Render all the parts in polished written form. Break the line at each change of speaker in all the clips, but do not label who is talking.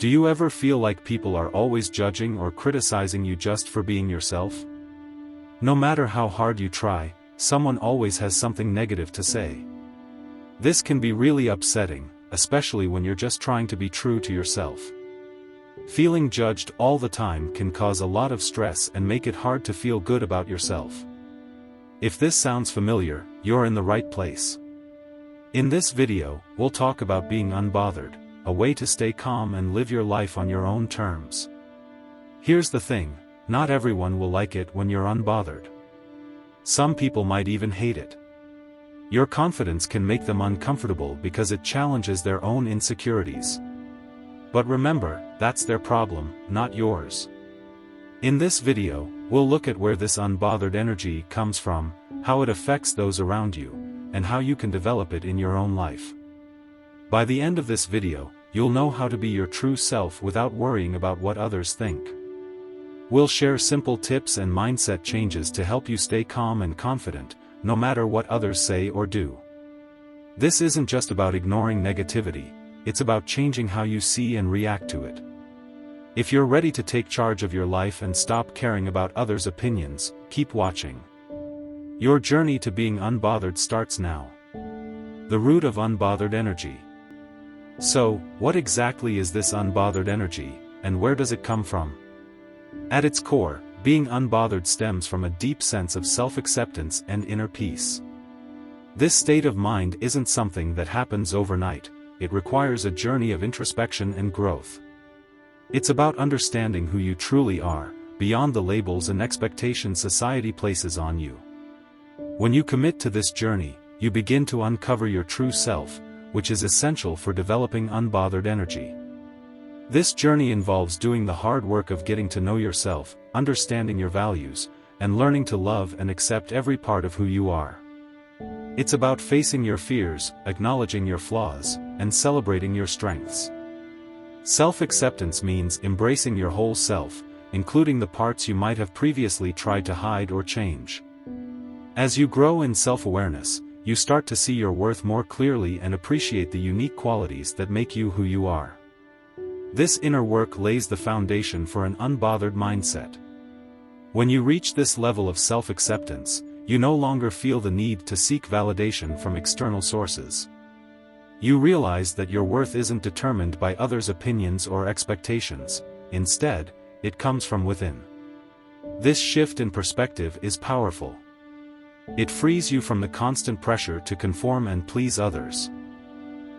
Do you ever feel like people are always judging or criticizing you just for being yourself? No matter how hard you try, someone always has something negative to say. This can be really upsetting, especially when you're just trying to be true to yourself. Feeling judged all the time can cause a lot of stress and make it hard to feel good about yourself. If this sounds familiar, you're in the right place. In this video, we'll talk about being unbothered, a way to stay calm and live your life on your own terms. Here's the thing, not everyone will like it when you're unbothered. Some people might even hate it. Your confidence can make them uncomfortable because it challenges their own insecurities. But remember, that's their problem, not yours. In this video, we'll look at where this unbothered energy comes from, how it affects those around you, and how you can develop it in your own life. By the end of this video, you'll know how to be your true self without worrying about what others think. We'll share simple tips and mindset changes to help you stay calm and confident, no matter what others say or do. This isn't just about ignoring negativity, it's about changing how you see and react to it. If you're ready to take charge of your life and stop caring about others' opinions, keep watching. Your journey to being unbothered starts now. The root of unbothered energy. So, what exactly is this unbothered energy, and where does it come from? At its core, being unbothered stems from a deep sense of self-acceptance and inner peace. This state of mind isn't something that happens overnight, it requires a journey of introspection and growth. It's about understanding who you truly are, beyond the labels and expectations society places on you. When you commit to this journey, you begin to uncover your true self, which is essential for developing unbothered energy. This journey involves doing the hard work of getting to know yourself, understanding your values, and learning to love and accept every part of who you are. It's about facing your fears, acknowledging your flaws, and celebrating your strengths. Self-acceptance means embracing your whole self, including the parts you might have previously tried to hide or change. As you grow in self-awareness, you start to see your worth more clearly and appreciate the unique qualities that make you who you are. This inner work lays the foundation for an unbothered mindset. When you reach this level of self-acceptance, you no longer feel the need to seek validation from external sources. You realize that your worth isn't determined by others' opinions or expectations, instead, it comes from within. This shift in perspective is powerful. It frees you from the constant pressure to conform and please others.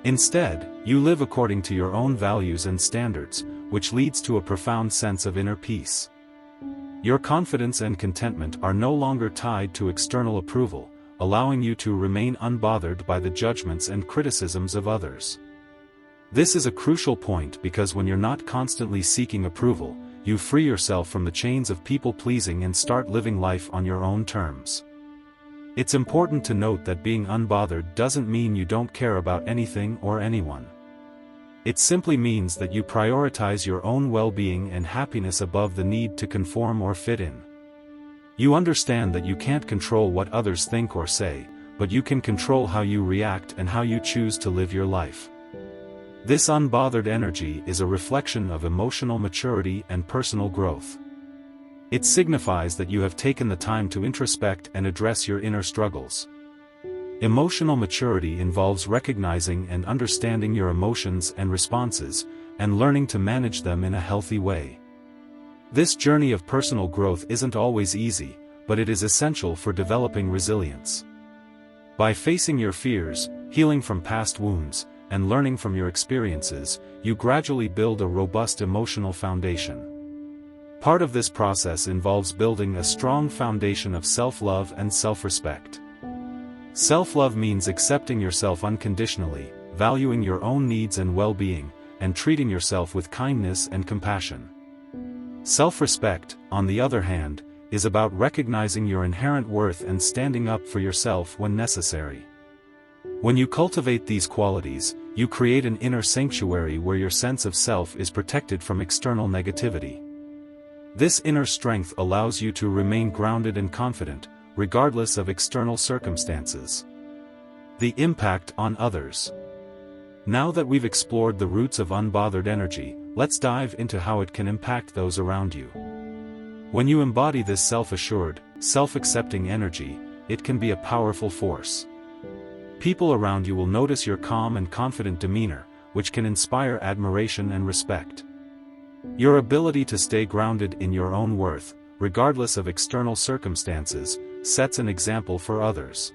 Instead, you live according to your own values and standards, which leads to a profound sense of inner peace. Your confidence and contentment are no longer tied to external approval, allowing you to remain unbothered by the judgments and criticisms of others. This is a crucial point because when you're not constantly seeking approval, you free yourself from the chains of people-pleasing and start living life on your own terms. It's important to note that being unbothered doesn't mean you don't care about anything or anyone. It simply means that you prioritize your own well-being and happiness above the need to conform or fit in. You understand that you can't control what others think or say, but you can control how you react and how you choose to live your life. This unbothered energy is a reflection of emotional maturity and personal growth. It signifies that you have taken the time to introspect and address your inner struggles. Emotional maturity involves recognizing and understanding your emotions and responses, and learning to manage them in a healthy way. This journey of personal growth isn't always easy, but it is essential for developing resilience. By facing your fears, healing from past wounds, and learning from your experiences, you gradually build a robust emotional foundation. Part of this process involves building a strong foundation of self-love and self-respect. Self-love means accepting yourself unconditionally, valuing your own needs and well-being, and treating yourself with kindness and compassion. Self-respect, on the other hand, is about recognizing your inherent worth and standing up for yourself when necessary. When you cultivate these qualities, you create an inner sanctuary where your sense of self is protected from external negativity. This inner strength allows you to remain grounded and confident, regardless of external circumstances. The impact on others. Now that we've explored the roots of unbothered energy, let's dive into how it can impact those around you. When you embody this self-assured, self-accepting energy, it can be a powerful force. People around you will notice your calm and confident demeanor, which can inspire admiration and respect. Your ability to stay grounded in your own worth, regardless of external circumstances, sets an example for others.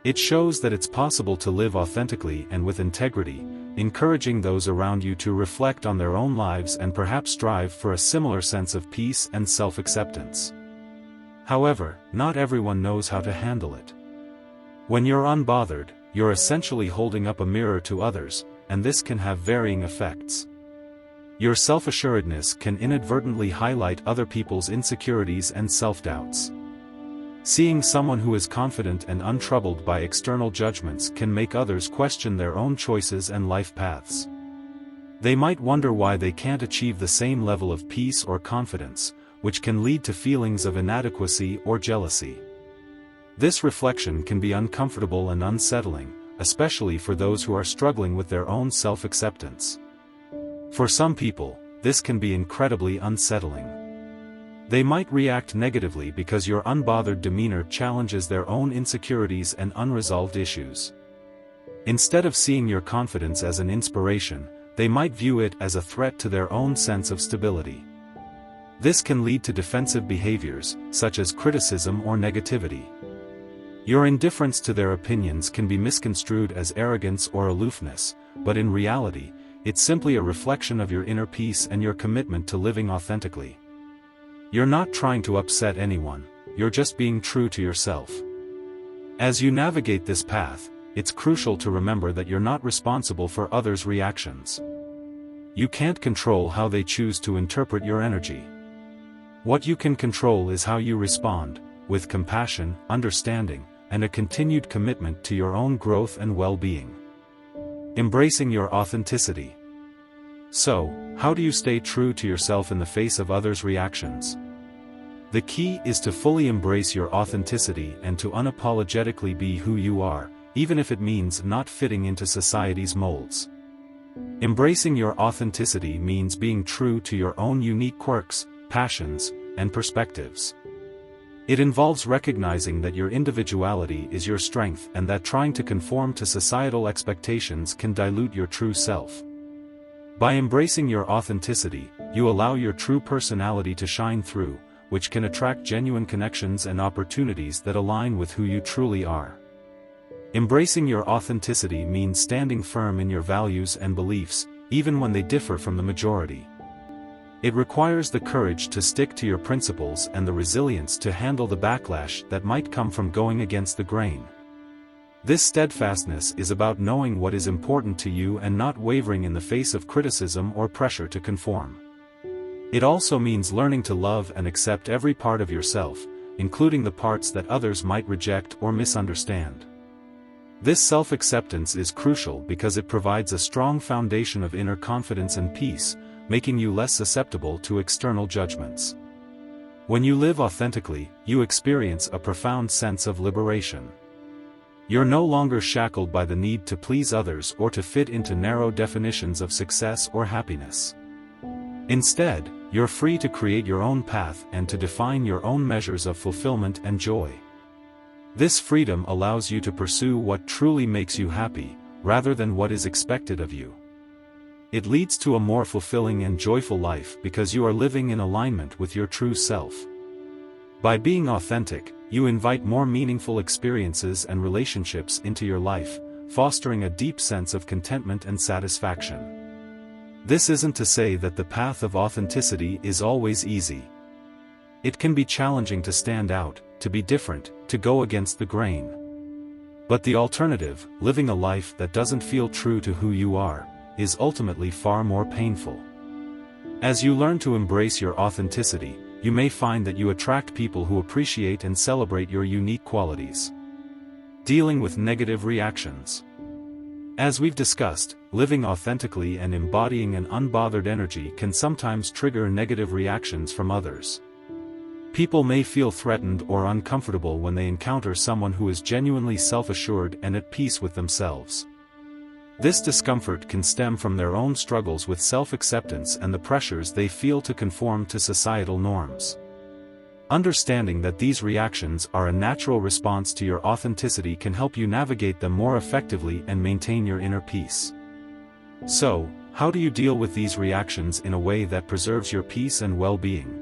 It shows that it's possible to live authentically and with integrity, encouraging those around you to reflect on their own lives and perhaps strive for a similar sense of peace and self-acceptance. However, not everyone knows how to handle it. When you're unbothered, you're essentially holding up a mirror to others, and this can have varying effects. Your self-assuredness can inadvertently highlight other people's insecurities and self-doubts. Seeing someone who is confident and untroubled by external judgments can make others question their own choices and life paths. They might wonder why they can't achieve the same level of peace or confidence, which can lead to feelings of inadequacy or jealousy. This reflection can be uncomfortable and unsettling, especially for those who are struggling with their own self-acceptance. For some people, this can be incredibly unsettling. They might react negatively because your unbothered demeanor challenges their own insecurities and unresolved issues. Instead of seeing your confidence as an inspiration, they might view it as a threat to their own sense of stability. This can lead to defensive behaviors, such as criticism or negativity. Your indifference to their opinions can be misconstrued as arrogance or aloofness, but in reality, it's simply a reflection of your inner peace and your commitment to living authentically. You're not trying to upset anyone, you're just being true to yourself. As you navigate this path, it's crucial to remember that you're not responsible for others' reactions. You can't control how they choose to interpret your energy. What you can control is how you respond, with compassion, understanding, and a continued commitment to your own growth and well-being. Embracing your authenticity. So, how do you stay true to yourself in the face of others' reactions? The key is to fully embrace your authenticity and to unapologetically be who you are, even if it means not fitting into society's molds. Embracing your authenticity means being true to your own unique quirks, passions, and perspectives. It involves recognizing that your individuality is your strength and that trying to conform to societal expectations can dilute your true self. By embracing your authenticity, you allow your true personality to shine through, which can attract genuine connections and opportunities that align with who you truly are. Embracing your authenticity means standing firm in your values and beliefs, even when they differ from the majority. It requires the courage to stick to your principles and the resilience to handle the backlash that might come from going against the grain. This steadfastness is about knowing what is important to you and not wavering in the face of criticism or pressure to conform. It also means learning to love and accept every part of yourself, including the parts that others might reject or misunderstand. This self-acceptance is crucial because it provides a strong foundation of inner confidence and peace, making you less susceptible to external judgments. When you live authentically, you experience a profound sense of liberation. You're no longer shackled by the need to please others or to fit into narrow definitions of success or happiness. Instead, you're free to create your own path and to define your own measures of fulfillment and joy. This freedom allows you to pursue what truly makes you happy, rather than what is expected of you. It leads to a more fulfilling and joyful life because you are living in alignment with your true self. By being authentic, you invite more meaningful experiences and relationships into your life, fostering a deep sense of contentment and satisfaction. This isn't to say that the path of authenticity is always easy. It can be challenging to stand out, to be different, to go against the grain. But the alternative, living a life that doesn't feel true to who you are, is ultimately far more painful. As you learn to embrace your authenticity, you may find that you attract people who appreciate and celebrate your unique qualities. Dealing with negative reactions. As we've discussed, living authentically and embodying an unbothered energy can sometimes trigger negative reactions from others. People may feel threatened or uncomfortable when they encounter someone who is genuinely self-assured and at peace with themselves. This discomfort can stem from their own struggles with self-acceptance and the pressures they feel to conform to societal norms. Understanding that these reactions are a natural response to your authenticity can help you navigate them more effectively and maintain your inner peace. So, how do you deal with these reactions in a way that preserves your peace and well-being?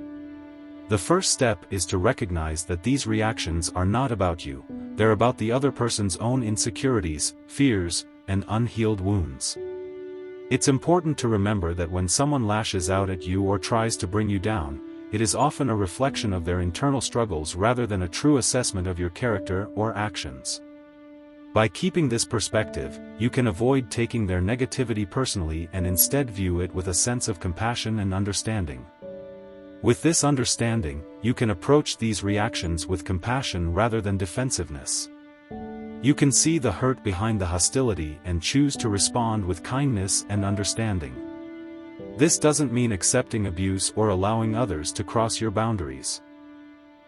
The first step is to recognize that these reactions are not about you, they're about the other person's own insecurities, fears, and unhealed wounds. It's important to remember that when someone lashes out at you or tries to bring you down, it is often a reflection of their internal struggles rather than a true assessment of your character or actions. By keeping this perspective, you can avoid taking their negativity personally and instead view it with a sense of compassion and understanding. With this understanding, you can approach these reactions with compassion rather than defensiveness. You can see the hurt behind the hostility and choose to respond with kindness and understanding. This doesn't mean accepting abuse or allowing others to cross your boundaries.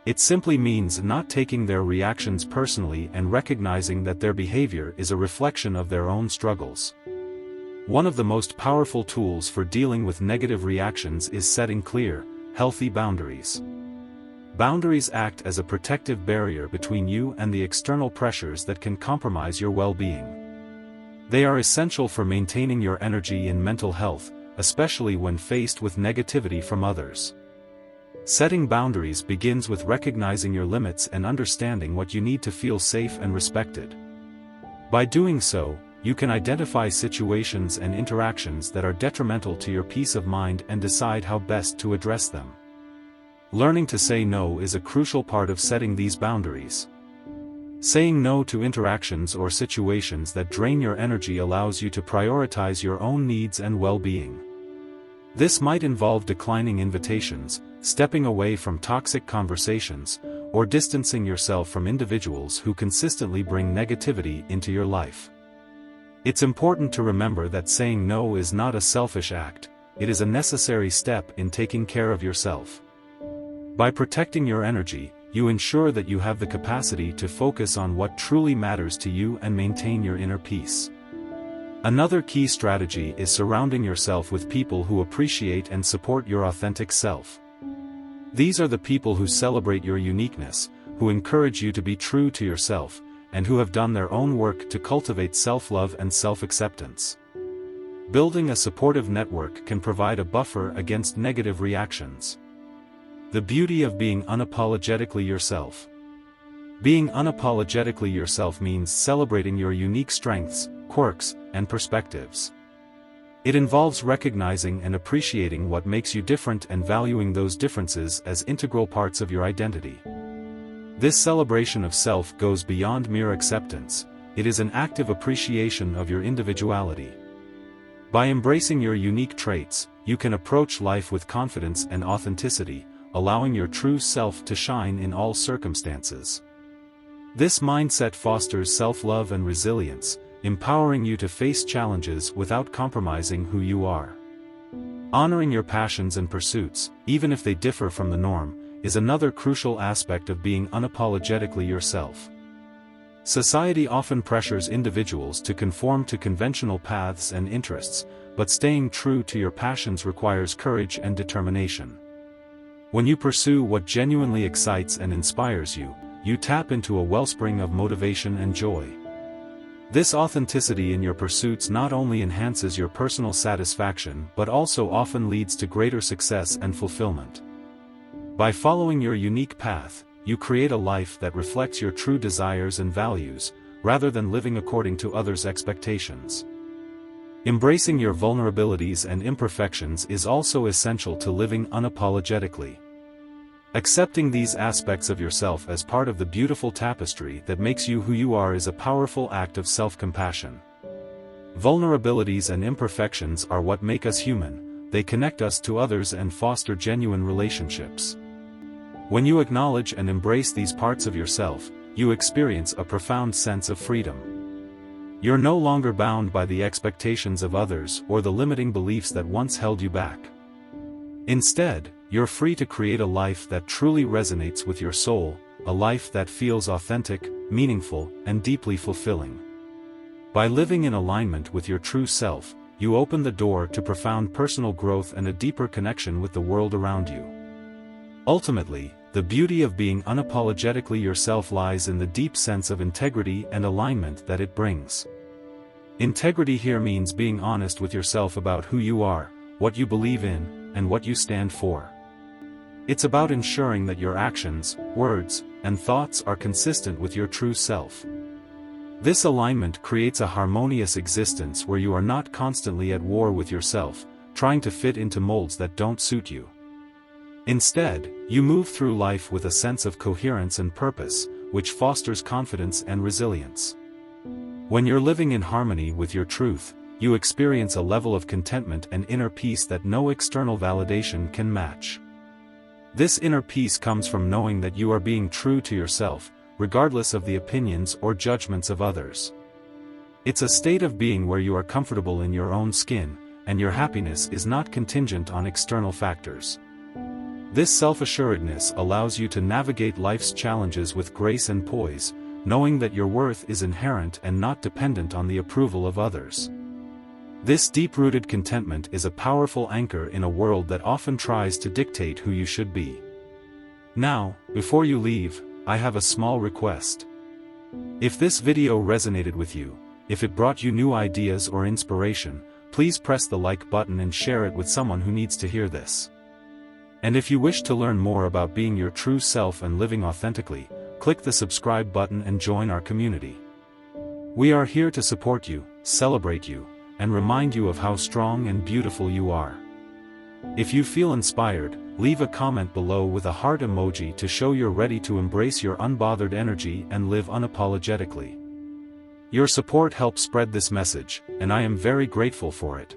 It simply means not taking their reactions personally and recognizing that their behavior is a reflection of their own struggles. One of the most powerful tools for dealing with negative reactions is setting clear, healthy boundaries. Boundaries act as a protective barrier between you and the external pressures that can compromise your well-being. They are essential for maintaining your energy and mental health, especially when faced with negativity from others. Setting boundaries begins with recognizing your limits and understanding what you need to feel safe and respected. By doing so, you can identify situations and interactions that are detrimental to your peace of mind and decide how best to address them. Learning to say no is a crucial part of setting these boundaries. Saying no to interactions or situations that drain your energy allows you to prioritize your own needs and well-being. This might involve declining invitations, stepping away from toxic conversations, or distancing yourself from individuals who consistently bring negativity into your life. It's important to remember that saying no is not a selfish act, it is a necessary step in taking care of yourself. By protecting your energy, you ensure that you have the capacity to focus on what truly matters to you and maintain your inner peace. Another key strategy is surrounding yourself with people who appreciate and support your authentic self. These are the people who celebrate your uniqueness, who encourage you to be true to yourself, and who have done their own work to cultivate self-love and self-acceptance. Building a supportive network can provide a buffer against negative reactions. The beauty of being unapologetically yourself. Being unapologetically yourself means celebrating your unique strengths, quirks, and perspectives. It involves recognizing and appreciating what makes you different and valuing those differences as integral parts of your identity. This celebration of self goes beyond mere acceptance, it is an active appreciation of your individuality. By embracing your unique traits, you can approach life with confidence and authenticity, allowing your true self to shine in all circumstances. This mindset fosters self-love and resilience, empowering you to face challenges without compromising who you are. Honoring your passions and pursuits, even if they differ from the norm, is another crucial aspect of being unapologetically yourself. Society often pressures individuals to conform to conventional paths and interests, but staying true to your passions requires courage and determination. When you pursue what genuinely excites and inspires you, you tap into a wellspring of motivation and joy. This authenticity in your pursuits not only enhances your personal satisfaction but also often leads to greater success and fulfillment. By following your unique path, you create a life that reflects your true desires and values, rather than living according to others' expectations. Embracing your vulnerabilities and imperfections is also essential to living unapologetically. Accepting these aspects of yourself as part of the beautiful tapestry that makes you who you are is a powerful act of self-compassion. Vulnerabilities and imperfections are what make us human, they connect us to others and foster genuine relationships. When you acknowledge and embrace these parts of yourself, you experience a profound sense of freedom. You're no longer bound by the expectations of others or the limiting beliefs that once held you back. Instead, you're free to create a life that truly resonates with your soul, a life that feels authentic, meaningful, and deeply fulfilling. By living in alignment with your true self, you open the door to profound personal growth and a deeper connection with the world around you. Ultimately, the beauty of being unapologetically yourself lies in the deep sense of integrity and alignment that it brings. Integrity here means being honest with yourself about who you are, what you believe in, and what you stand for. It's about ensuring that your actions, words, and thoughts are consistent with your true self. This alignment creates a harmonious existence where you are not constantly at war with yourself, trying to fit into molds that don't suit you. Instead, you move through life with a sense of coherence and purpose, which fosters confidence and resilience. When you're living in harmony with your truth, you experience a level of contentment and inner peace that no external validation can match. This inner peace comes from knowing that you are being true to yourself, regardless of the opinions or judgments of others. It's a state of being where you are comfortable in your own skin, and your happiness is not contingent on external factors. This self-assuredness allows you to navigate life's challenges with grace and poise, knowing that your worth is inherent and not dependent on the approval of others. This deep-rooted contentment is a powerful anchor in a world that often tries to dictate who you should be. Now, before you leave, I have a small request. If this video resonated with you, if it brought you new ideas or inspiration, please press the like button and share it with someone who needs to hear this. And if you wish to learn more about being your true self and living authentically, click the subscribe button and join our community. We are here to support you, celebrate you, and remind you of how strong and beautiful you are. If you feel inspired, leave a comment below with a heart emoji to show you're ready to embrace your unbothered energy and live unapologetically. Your support helps spread this message, and I am very grateful for it.